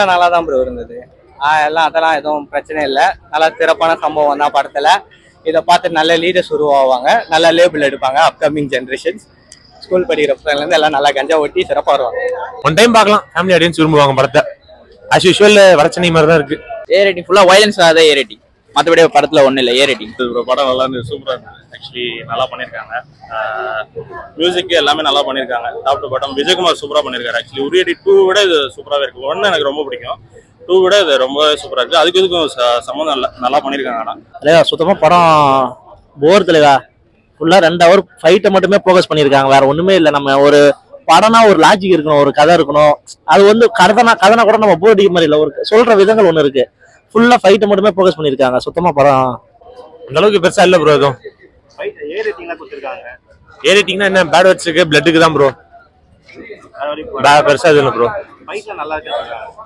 நல்லா தான் ப்ரோ இருந்தது. எல்லாம் அதெல்லாம் எதுவும் பிரச்சனை இல்லை. நல்லா சிறப்பான சம்பவம் தான் படத்துல. இதை பார்த்து நல்ல லீடர்ஸ் உருவாவாங்க, நல்ல லேபிள் எடுப்பாங்க. அப்கமிங் ஜென்ரேஷன்ஸ் ஸ்கூல் படிக்கிற பசங்கள்லேருந்து எல்லாம் நல்லா கஞ்சா ஒட்டி சிறப்பாக வருவாங்க. ஒன் டைம் பார்க்கலாம், ஃபேமிலி ஆடியன்ஸ் விரும்புவாங்க படத்தை. ஆஸ் யூஷுவல் வரச்சனை மாதிரி தான் இருக்கு. ஏ ரேட்டிங் ஃபுல்லாக வயலன்ஸ் தான் ஏ ரேட்டிங், மற்றபடி படத்தில் ஒன்றும் இல்லை. ஏ ரேட்டிங் படம் நல்லா இருந்தது, சூப்பராக இருந்தது. ஆக்சுவலி நல்லா பண்ணியிருக்காங்க. மியூசிக் எல்லாமே நல்லா பண்ணியிருக்காங்க. டாப் டு பாட்டம் விஜயகுமார் சூப்பராக பண்ணியிருக்காரு. ஆக்சுவலி உரியடி 2 விட இது சூப்பராகவே இருக்குது. 1 எனக்கு ரொம்ப பிடிக்கும், 2 விட இது ரொம்ப சூப்பராக இருக்குது. அதுக்கு இதுக்கும் சம்மந்தம் இல்லை, நல்லா பண்ணியிருக்காங்க. ஆனால் தலைவா சுத்தமாக படம் போர் தலைவா. ஃபுல்லாக 2 ஹவர் ஃபைட்டை மட்டுமே ஃபோக்கஸ் பண்ணியிருக்காங்க, வேற ஒன்றுமே இல்லை. நம்ம ஒரு படம்னா ஒரு லாஜிக் இருக்கணும், ஒரு கதை இருக்கணும். அது வந்து கதைனா கூட நம்ம போர் அடிக்க மாதிரி இல்லை, ஒரு சொல்கிற விதங்கள் ஒன்று இருக்குது. ஃபுல்லாக ஃபைட்டை மட்டுமே ஃபோக்கஸ் பண்ணியிருக்காங்க. சுத்தமாக படம் அந்த அளவுக்கு பெருசா இல்லை ப்ரோ. எதுவும் ஏ ரேட்டிங்லாம் கொடுத்துருக்காங்க. ஏ ரேட்டிங்னா என்ன, பேட் வேர்ட்ஸுக்கு பிளட்டுக்கு தான் ப்ரோ. பெருசா இது இல்லை ப்ரோ.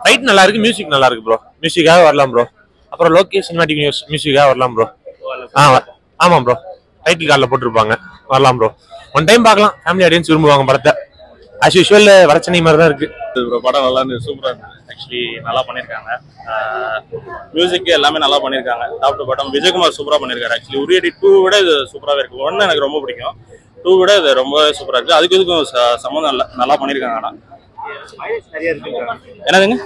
ஃபைட் நல்லா இருக்கு, மியூசிக் நல்லா இருக்கு ப்ரோ. மியூசிக்காக வரலாம் ப்ரோ. அப்புறம் லோகேஷ் சினிமாட்டிக் மியூசிக்காக வரலாம் ப்ரோ. ஆமாம் ப்ரோ, டைட்டில் கார்டில் போட்டிருப்பாங்க, வரலாம் ப்ரோ. ஒன் டைம் பார்க்கலாம், ஃபேமிலி ஆடியன்ஸ் விரும்புவாங்க படத்தை. ஆஸ் யூஷுவல் வரச்சனை மாதிரி தான் இருக்கு. படம் நல்லா இருந்தது, சூப்பராக இருந்தது. ஆக்சுவலி நல்லா பண்ணியிருக்காங்க. மியூசிக் எல்லாமே நல்லா பண்ணியிருக்காங்க. டாப் டு பாட்டம் விஜயகுமார் சூப்பராக பண்ணியிருக்காரு. ஆக்சுவலி உரியடி 2 விட இது சூப்பராகவே இருக்குது. 1 எனக்கு ரொம்ப பிடிக்கும், 2 விட இது ரொம்ப சூப்பராக இருக்குது. அதுக்கு இதுக்கும் சம்மந்தம் இல்லை, நல்லா பண்ணியிருக்காங்க. ஆனால் என்னதுங்க,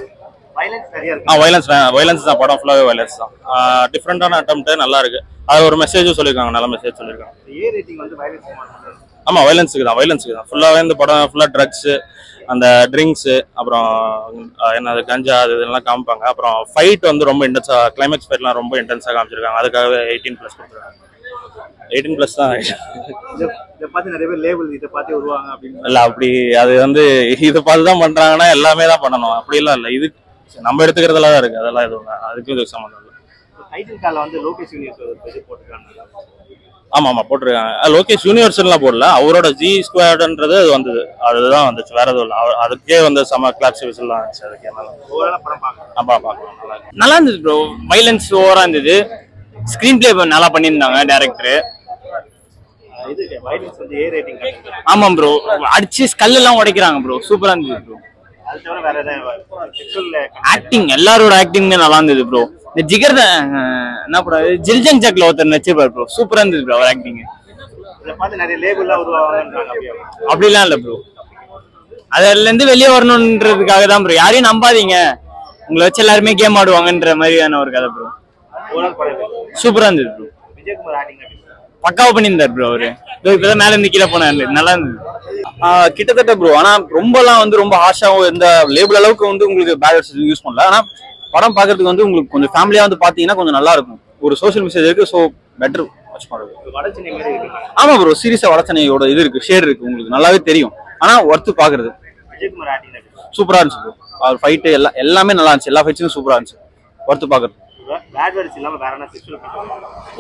வயலன்ஸ் தான். படம் ஃபுல்லாகவே வயலன்ஸ் தான். டிஃப்ரெண்டான அட்டம்ப்ட் நல்லா இருக்கு. அது ஒரு மெசேஜும் சொல்லியிருக்காங்க, நல்ல மெசேஜ் சொல்லியிருக்காங்க. ஆமாம், வயலன்ஸுக்கு தான் ஃபுல்லாகவே. இந்த படம் ஃபுல்லாக ட்ரக்ஸு, அந்த ட்ரிங்க்ஸு, அப்புறம் என்னது கஞ்சா, அது இதெல்லாம் காமிப்பாங்க. அப்புறம் ஃபைட் வந்து ரொம்ப இன்டென்ஸாக, கிளைமேக்ஸ் ஃபைட்லாம் ரொம்ப இன்டென்ஸாக காமிச்சிருக்காங்க. அதுக்காகவே 18+ கொடுத்துருக்காங்க. 18+ தான். இதை பார்த்து நிறைய பேர் லேபிள் இதை பார்த்து வருவாங்க அப்படின்னு இல்லை, அப்படி அது வந்து இதை பார்த்து தான் பண்ணுறாங்கன்னா எல்லாமே தான் பண்ணணும் அப்படிலாம் இல்லை. இது நம்ம எடுத்துக்கிறதுல தான் இருக்குது, அதெல்லாம் எதுவும் அதுக்கு இது சம்மந்தம் இல்லை. டைட்டில் கார்டில் வந்து லோகேஷ் யூனிவர்ஸ் போட்டிருக்காங்க. ஆமாம் லோகேஷ் யூனிவர்ஸ்லாம் போடல, அவரோட ஜி ஸ்குவாட்ன்றது அது வந்தது, அதுதான் வந்துச்சு, வேற எதுவும் இல்லை. அதுக்கே வந்து செம கிளாப்ஸ் விசில்லாம் இருந்துச்சு. அதுக்கே நல்லா இருந்தது ப்ரோ. வைலன்ஸ் ஓவரா இருந்தது. ஸ்கிரீன் பிளே நல்லா பண்ணியிருந்தாங்க டைரக்டர். ஆமாம் ப்ரோ, அடிச்சு ஸ்கல் எல்லாம் உடைக்கிறாங்க ப்ரோ, சூப்பரா இருந்தது ப்ரோ. ஆக்டிங், எல்லாரோட ஆக்டிங் நல்லா இருந்தது ப்ரோ. இந்த ஜிகர் என்ன படம், ஜில்ஜங் ஜக்ல ஒருத்தர் நடிச்சிருப்பாரு ப்ரோ, சூப்பரா இருந்தது ப்ரோ அவர் ஆக்டிங். அப்படிலாம் இல்லை ப்ரோ, அதுல இருந்து வெளியே வரணும்ன்றதுக்காக தான் ப்ரோ. யாரையும் நம்பாதீங்க, உங்களை வச்சு எல்லாருமே கேம் ஆடுவாங்கன்ற மாதிரியான ஒரு கதை ப்ரோ. சூப்பரா இருந்தது ப்ரோ. பக்காவா பண்ணியிருந்தார் ப்ரோ அவரு. இப்பதான் மேல இருந்து கீழே போனாரு, நல்லா இருந்தது. கிட்டத்தட்ட ப்ரோ. ஆனால் ரொம்பலாம் வந்து ரொம்ப ஹாஷாகவும் இந்த லேபிள் அளவுக்கு வந்து உங்களுக்கு பேலன்ஸ் யூஸ் பண்ணல. ஆனால் படம் பார்க்கறதுக்கு வந்து உங்களுக்கு கொஞ்சம் ஃபேமிலியாக வந்து பார்த்தீங்கன்னா கொஞ்சம் நல்லா இருக்கும். ஒரு சோஷியல் மெசேஜ் இருக்கு, ஸோ பெட்டர் வாட்ச் பண்ணுறது. ஆமாம் ப்ரோ, சீரியஸாக வடச்சனையோட இது இருக்கு, ஷேர் இருக்கு, உங்களுக்கு நல்லாவே தெரியும். ஆனால் ஒர்த்து பார்க்கறது சூப்பராக இருந்துச்சு ப்ரோ. அவர் ஃபைட்டு எல்லாமே நல்லா இருந்துச்சு, எல்லா ஃபைட்ஸும் சூப்பராக இருந்துச்சு, ஒர்த்து பார்க்கறது.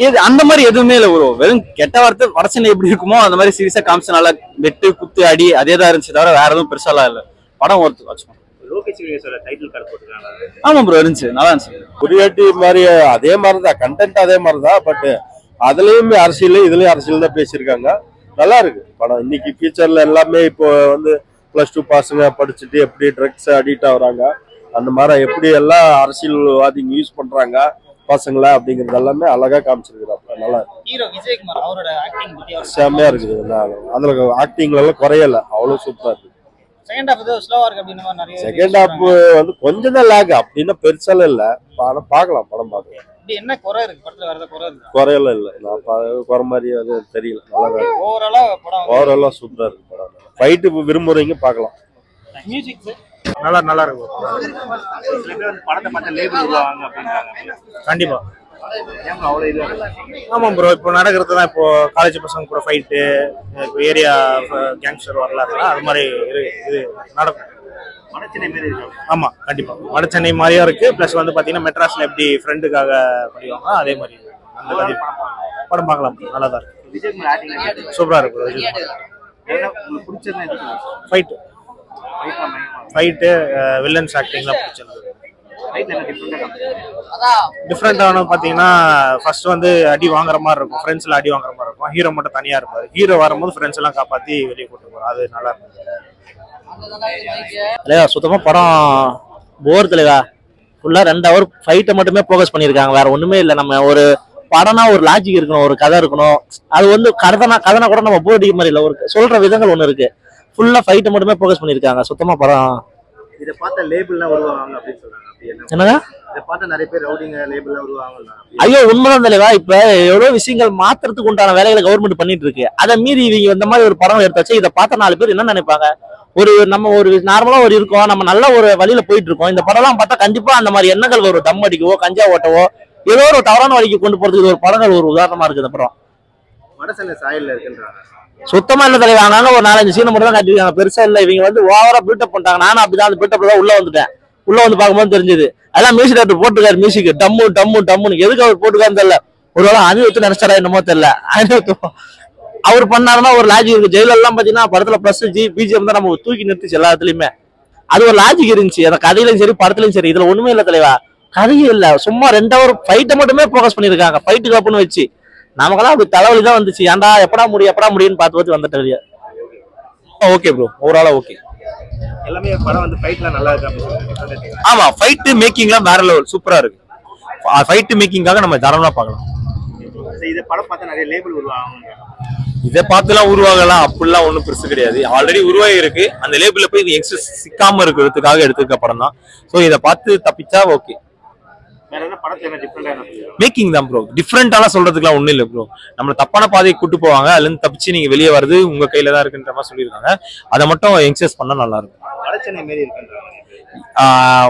இது அந்த மாதிரி எதுவுமே இல்லை ப்ரோ. வெறும் கெட்ட வார்த்தை வடச்சனை எப்படி இருக்குமோ அந்த மாதிரி சீரியஸா காமிச்சு நல்லா வெட்டு குத்து அடி அதே தான் இருந்துச்சு, தவிர வேற எதுவும் பெருசாலாம் இல்லை. படம் ஒர்த்து வாட்ச் பண்ணுவோம். ஆமா ப்ரோ, இருந்துச்சு, நல்லா இருந்துச்சு. குறியாட்டி மாதிரி அதே மாதிரிதான், கண்டென்ட் அதே மாதிரிதான். பட் அதுலயும் அரசியல், இதுலயும் அரசியல் தான் பேசியிருக்காங்க. நல்லா இருக்கு படம். இன்னைக்கு ஃபியூச்சர்ல எல்லாமே இப்போ வந்து +2 பசங்க படிச்சுட்டு எப்படி ட்ரக்ஸ் அடிக்ட் ஆகுறாங்க, அந்த மாதிரி எப்படி எல்லாம் அரசியல்வாதிங்க யூஸ் பண்றாங்க பசங்களை அப்படிங்கிறது எல்லாமே அழகா காமிச்சிருக்கிறாப்ல. நல்லா இருக்கு, செம்மையா இருக்குது. அதுல ஆக்டிங்ல எல்லாம் குறையல, அவ்வளவு சூப்பரா இருக்கு. செகண்ட் ஹாப் வந்து கொஞ்சம் தான் லேக், அப்படின்னா பெருசால இல்ல. பாக்கலாம், படம் பார்க்கலாம். குறையெல்லாம் இல்ல, நான் குறை மாதிரி அது தெரியல. நல்லா ஓவராலா சூப்பரா இருக்கு படம். ஃபைட்டு விரும்புறீங்க பார்க்கலாம். நல்லா இருக்கும் கண்டிப்பா. ஆமாம் ப்ரோ, இப்போ நடக்கிறது தான். இப்போ காலேஜ் பசங்க கூட ஃபைட்டு, ஏரியா கேங்ஸ்டர் வரலாறு அது மாதிரி இது நடக்கும். ஆமா கண்டிப்பா வடச்சென்னை மாதிரியா இருக்கு. பிளஸ் வந்து பாத்தீங்கன்னா மெட்ராஸ்ல எப்படி ஃப்ரெண்டுக்காக படிவாங்க அதே மாதிரி அந்த கதை படம் பார்க்கலாம். நல்லா தான் இருக்கு, சூப்பரா இருக்கு. ஃபைட்டு வில்லன்ஸ் ஆக்டிங்லாம் பிடிச்சிருந்தது. டிஃப்ரெண்டான பாத்தீங்கன்னா ஃபர்ஸ்ட் வந்து அடி வாங்குற மாதிரி இருக்கும், ஃப்ரெண்ட்ஸ்ல அடி வாங்குற மாதிரி இருக்கும். ஹீரோ மட்டும் தனியா இருப்பாரு. ஹீரோ வரும்போது ஃப்ரெண்ட்ஸ் எல்லாம் காப்பாத்தி வெளியே கூட்டு போறோம், அது நல்லா இருக்கும். சுத்தமா படம் போர் தலைவா. ஃபுல்லா 2 ஹவர் ஃபைட்டை மட்டுமே ஃபோக்கஸ் பண்ணியிருக்காங்க. வேற ஒண்ணுமே இல்லை. நம்ம ஒரு படம்னா ஒரு லாஜிக் இருக்கணும், ஒரு கதை இருக்கணும். அது வந்து கதனா கூட நம்ம போர் அடிக்க மாதிரி இல்லை. ஒரு சொல்ற விதங்கள் ஒண்ணு இருக்கு. ஃபுல்லா ஃபைட்டை மட்டுமே ஃபோக்கஸ் பண்ணியிருக்காங்க. சுத்தமா படம். இதை பார்த்த லேபிள்லாம் வருவாங்க அப்படின்னு சொல்றாங்க. அப்படி என்ன என்னங்க? இதை பார்த்த நிறைய பேர் ரவுடிங்க லேபிள்லாம் வருவாங்க. ஐயோ உண்மைதான் தலைவா. இப்ப எவ்வளவு விஷயங்கள் மாத்துறதுக்கு உண்டான வேலைகளை கவர்மெண்ட் பண்ணிட்டு இருக்கு. அதை மீறி இவங்க இந்த மாதிரி ஒரு படம் எடுத்தாச்சு. இதை பார்த்த 4 பேர் என்ன நினைப்பாங்க? நம்ம ஒரு நார்மலா ஒரு இருக்கோம், நம்ம நல்ல ஒரு வழியில போயிட்டு இருக்கோம். இந்த படம்லாம் பார்த்தா கண்டிப்பா அந்த மாதிரி எண்ணங்கள் வரும். தம் அடிக்கவோ கஞ்சா ஓட்டவோ ஏதோ ஒரு தவறான வழிக்கு கொண்டு போறதுக்கு ஒரு படங்கள் ஒரு உதாரணமா இருக்கு இந்த படம். வடசென்னை சாயல்ல இருக்குன்றாங்க. சுத்தமா இல்ல தலைவா. நாங்க ஒரு 4-5 சீனை மட்டும் தான் காட்டிருக்காங்க. பெருசா இல்ல. இவங்க வந்து ஓவரா பில்டப் பண்ணிட்டாங்க. நானும் அப்படிதான் அந்த பில்டப்ல தான் உள்ள வந்துட்டேன். உள்ள வந்து பார்க்கும்போது தெரிஞ்சது. அதான் மியூசிக் டேரக்டர் போட்டுருக்காரு. மியூசிக் டம்மு டம்மு டம்முன்னு எதுக்கு அவர் போட்டுருக்காருன்னு தெரியல. ஒருவேளை அனிருத்து நினைச்சாரா என்னமோ தெரியல. அனிருத்து அவர் பண்ணாருன்னா ஒரு லாஜிக் இருக்கு. ஜெயிலெல்லாம் பாத்தீங்கன்னா படத்துல பிளஸ் பிஜிஎம் தான் நம்ம தூக்கி நிறுத்திச்சு எல்லா இடத்துலயுமே. அது ஒரு லாஜிக் இருந்துச்சு. அந்த கதையிலும் சரி படத்துலயும் சரி. இதுல ஒண்ணுமே இல்ல தலைவா. கதையும் இல்ல. சும்மா 2 ஹவர் ஃபைட்டை மட்டுமே ஃபோக்கஸ் பண்ணிருக்காங்க. ஃபைட்டு கப்புன்னு வச்சு நமக்கெல்லாம் அப்படி தலைவலி தான் வந்துச்சு. ஏன்டா எப்படா முடியும்னு பார்த்து வந்துட்டு வெளியே. ஓகே ப்ரோ, ஓவராலா ஓகே. எல்லாமே படம் வந்து ஃபைட்லாம் நல்லா இருக்கு அப்படின்னு சொல்றாங்க. ஆமா, ஃபைட் மேக்கிங்லாம் வேற லெவல், சூப்பரா இருக்கு. ஃபைட் மேக்கிங்காக நம்ம தாராளமா பார்க்கலாம். இதை படம் பார்த்தா நிறைய லேபிள் உருவாங்க. இதை பார்த்துலாம் உருவாகலாம் அப்படிலாம் ஒன்றும் பெருசு கிடையாது. ஆல்ரெடி உருவாகி இருக்கு. அந்த லேபிள்ல போய் யங்ஸ்டர்ஸ் சிக்காம இருக்கிறதுக்காக எடுத்துக்க படம் தான். ஸோ இதை பார்த்து தப்பிச்சா ஓகே. வேற என்ன படத்துல என்ன டிஃபரெண்டா மேக்கிங் தான் ப்ரோ. டிஃப்ரெண்டாலாம் சொல்றதுக்குலாம் ஒன்றும் இல்லை ப்ரோ. நம்மளை தப்பான பாதையை கூட்டு போவாங்க. அதுல இருந்து தப்பிச்சு நீங்க வெளியே வருது உங்க கையில தான் இருக்குன்ற மாதிரி சொல்லியிருக்காங்க. அதை மட்டும் யங்ஸ்டர்ஸ் பண்ணா நல்லா இருக்கும். வடசென்னை மாரி இருக்குன்றாங்க.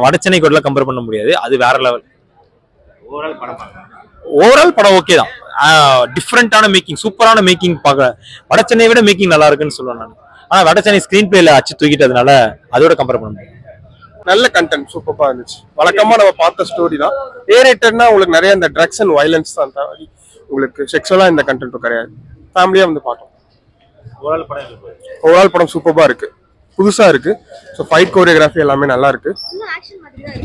வடசென்னை கூட கம்பேர் பண்ண முடியாது. அது வேற லெவல். ஓவரால் படம் பார்க்கலாம். ஓவரால் படம் ஓகே தான். டிஃப்ரெண்டான மேக்கிங், சூப்பரான மேக்கிங். பார்க்க வடசென்னையை விட மேக்கிங் நல்லா இருக்குன்னு சொல்லுவேன் நான். ஆனா வடசென்னை ஸ்கிரீன் பிளேல அச்சு தூக்கிட்டதுனால அதோட கம்பேர் பண்ண முடியும். நல்ல கண்டென்ட் சூப்பரா இருந்துச்சு. வழக்கமா நம்ம பார்த்த ஸ்டோரி தான். ஏரேட்டட்னா உங்களுக்கு நிறைய இந்த ட்ரக்ஸ் அண்ட் வயலன்ஸ் தான் தவிர உங்களுக்கு செக்ஷுவலா இந்த கண்டென்ட்டும் கிடையாது. ஃபேமிலியா வந்து பார்த்தோம். ஓவரால் படம் சூப்பரா இருக்கு, புதுசா இருக்கு. ஸோ ஃபைட் கோரியோகிராஃபி எல்லாமே நல்லா இருக்கு.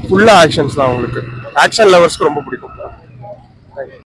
ஃபுல்லா ஆக்ஷன்ஸ் தான். உங்களுக்கு ஆக்ஷன் லவர்ஸ்க்கு ரொம்ப பிடிக்கும்.